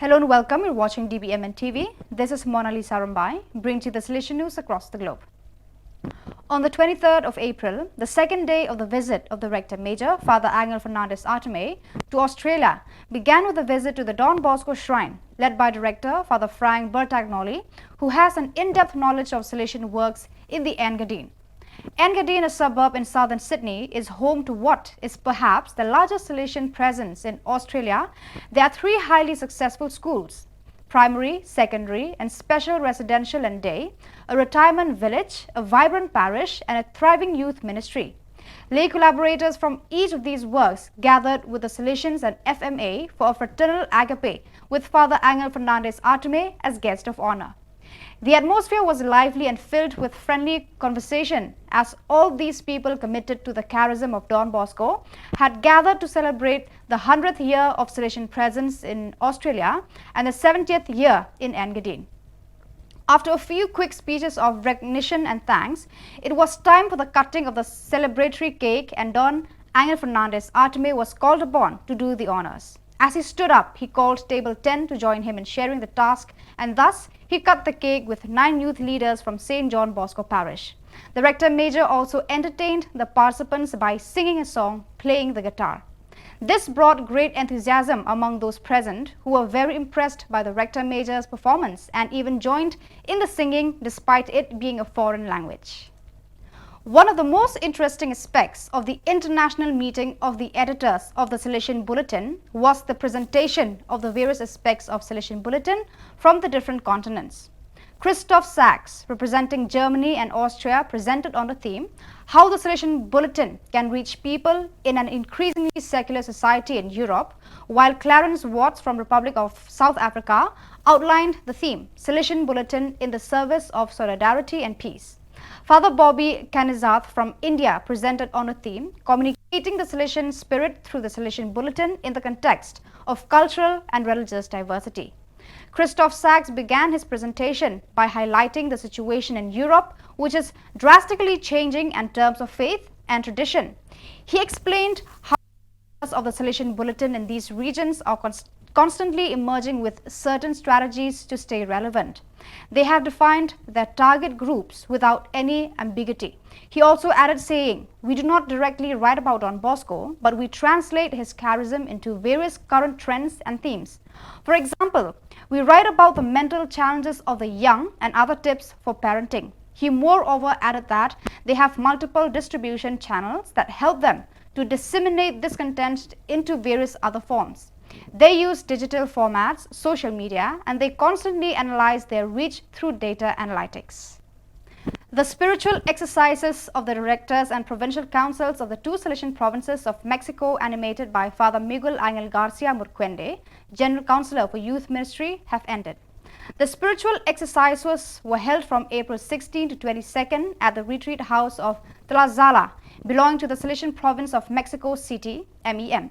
Hello and welcome. You're watching dbmnTv. This is Monalisa Rambai, bringing you the Salesian news across the globe. On the 23rd of April, the second day of the visit of the Rector Major, Father Angel Fernandez Artime, to Australia, began with a visit to the Don Bosco Shrine, led by Director Father Frank Bertagnoli, who has an in-depth knowledge of Salesian works in the Engadine. Engadine, a suburb in southern Sydney, is home to what is perhaps the largest Salesian presence in Australia. There are three highly successful schools: primary, secondary and special residential and day, a retirement village, a vibrant parish and a thriving youth ministry. Lay collaborators from each of these works gathered with the Salesians and FMA for a fraternal agape with Father Angel Fernandez Artime as guest of honor. The atmosphere was lively and filled with friendly conversation as all these people committed to the charism of Don Bosco had gathered to celebrate the 100th year of Salesian presence in Australia and the 70th year in Engadine. After a few quick speeches of recognition and thanks, it was time for the cutting of the celebratory cake, and Don Angel Fernandez Artime was called upon to do the honors. As he stood up, he called Table 10 to join him in sharing the task, and thus he cut the cake with 9 youth leaders from St. John Bosco Parish. The Rector Major also entertained the participants by singing a song, playing the guitar. This brought great enthusiasm among those present, who were very impressed by the Rector Major's performance and even joined in the singing despite it being a foreign language. One of the most interesting aspects of the international meeting of the editors of the Salesian Bulletin was the presentation of the various aspects of Salesian Bulletin from the different continents. Christoph Sachs, representing Germany and Austria, presented on the theme, How the Salesian Bulletin Can Reach People in an Increasingly Secular Society in Europe, while Clarence Watts from Republic of South Africa outlined the theme, Salesian Bulletin in the Service of Solidarity and Peace. Father Bobby Kanizath from India presented on a theme, Communicating the Salesian Spirit through the Salesian Bulletin in the Context of Cultural and Religious Diversity. Christoph Sachs began his presentation by highlighting the situation in Europe, which is drastically changing in terms of faith and tradition. He explained how of the Salesian Bulletin in these regions are constantly emerging with certain strategies to stay relevant. They have defined their target groups without any ambiguity. He also added saying, we do not directly write about Don Bosco, but we translate his charism into various current trends and themes. For example, we write about the mental challenges of the young and other tips for parenting. He moreover added that they have multiple distribution channels that help them to disseminate this content into various other forms. They use digital formats, social media, and they constantly analyze their reach through data analytics. The spiritual exercises of the directors and provincial councils of the 2 Salesian provinces of Mexico, animated by Father Miguel Angel Garcia Murquende, General Councillor for Youth Ministry, have ended. The spiritual exercises were held from April 16 to 22nd at the retreat house of Tlazala, belonging to the Salesian province of Mexico City, MEM.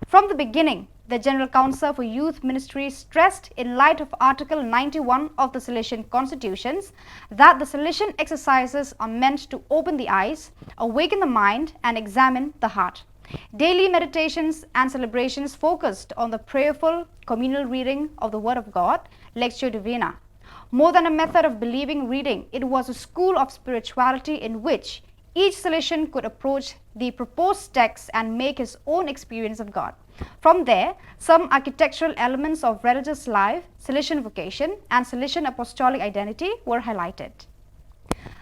From the beginning, the General Council for Youth Ministry stressed, in light of Article 91 of the Salesian Constitutions, that the Salesian exercises are meant to open the eyes, awaken the mind and examine the heart. Daily meditations and celebrations focused on the prayerful communal reading of the Word of God, Lectio Divina. More than a method of believing reading, it was a school of spirituality in which each Salesian could approach the proposed text and make his own experience of God. From there, some architectural elements of religious life, Salesian vocation and Salesian apostolic identity were highlighted.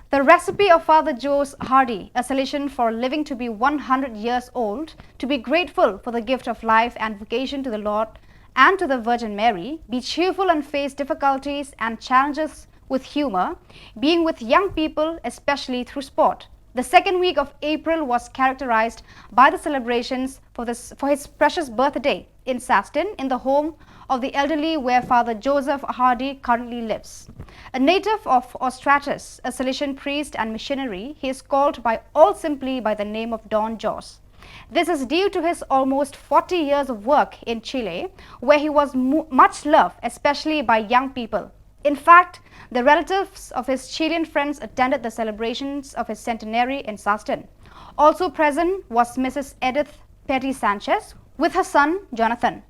The recipe of Father Jose Hardy, a Salesian for living to be 100 years old, to be grateful for the gift of life and vocation to the Lord and to the Virgin Mary, be cheerful and face difficulties and challenges with humor, being with young people, especially through sport. The second week of April was characterized by the celebrations for his precious birthday in Saston, in the home of the elderly where Father Joseph Hardy currently lives. A native of Ostratus, a Salesian priest and missionary, he is called by all simply by the name of Don Jos. This is due to his almost 40 years of work in Chile, where he was much loved, especially by young people. In fact, the relatives of his Chilean friends attended the celebrations of his centenary in Saston. Also present was Mrs. Edith Petty Sanchez with her son Jonathan.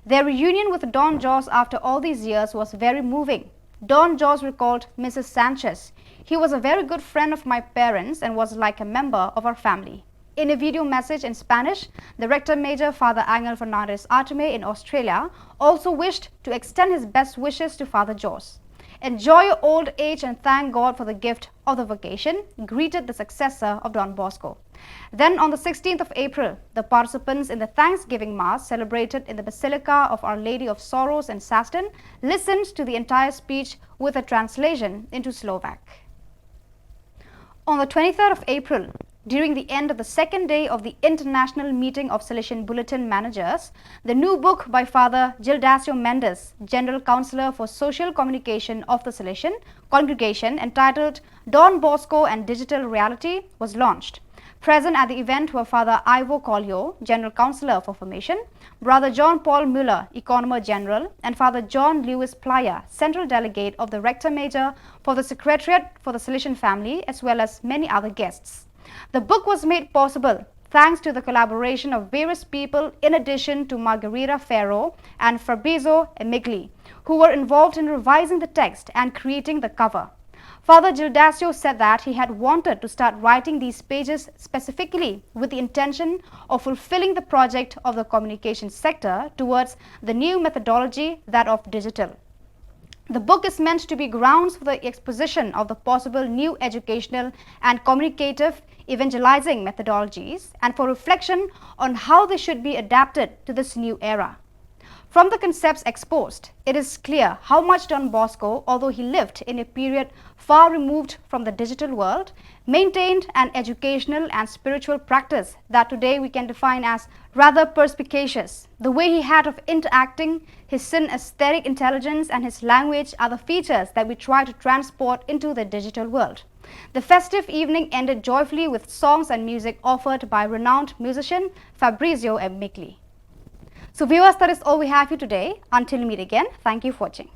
Their reunion with Don Jos after all these years was very moving. Don Jos recalled Mrs. Sanchez. He was a very good friend of my parents and was like a member of our family. In a video message in Spanish, the Rector Major Father Angel Fernandez Artime in Australia also wished to extend his best wishes to Father Jos. Enjoy your old age and thank God for the gift of the vocation, greeted the successor of Don Bosco. Then on the 16th of April, the participants in the Thanksgiving Mass celebrated in the Basilica of Our Lady of Sorrows in Saston listened to the entire speech with a translation into Slovak. On the 23rd of April, during the end of the second day of the International Meeting of Salesian Bulletin Managers, the new book by Father Gildasio Mendes, General Counsellor for Social Communication of the Salesian Congregation, entitled Don Bosco and Digital Reality, was launched. Present at the event were Father Ivo Collio, General Counsellor for Formation, Brother John Paul Muller, Economer General, and Father John Lewis Playa, Central Delegate of the Rector Major for the Secretariat for the Salesian Family, as well as many other guests. The book was made possible thanks to the collaboration of various people in addition to Margarita Ferro and Fabrizio Emigli, who were involved in revising the text and creating the cover. Father Gildasio said that he had wanted to start writing these pages specifically with the intention of fulfilling the project of the communication sector towards the new methodology, that of digital. The book is meant to be grounds for the exposition of the possible new educational and communicative evangelizing methodologies and for reflection on how they should be adapted to this new era. From the concepts exposed, it is clear how much Don Bosco, although he lived in a period far removed from the digital world, maintained an educational and spiritual practice that today we can define as rather perspicacious. The way he had of interacting, his synesthetic intelligence and his language are the features that we try to transport into the digital world. The festive evening ended joyfully with songs and music offered by renowned musician Fabrizio Emigli. So viewers, that is all we have for you today. Until we meet again, thank you for watching.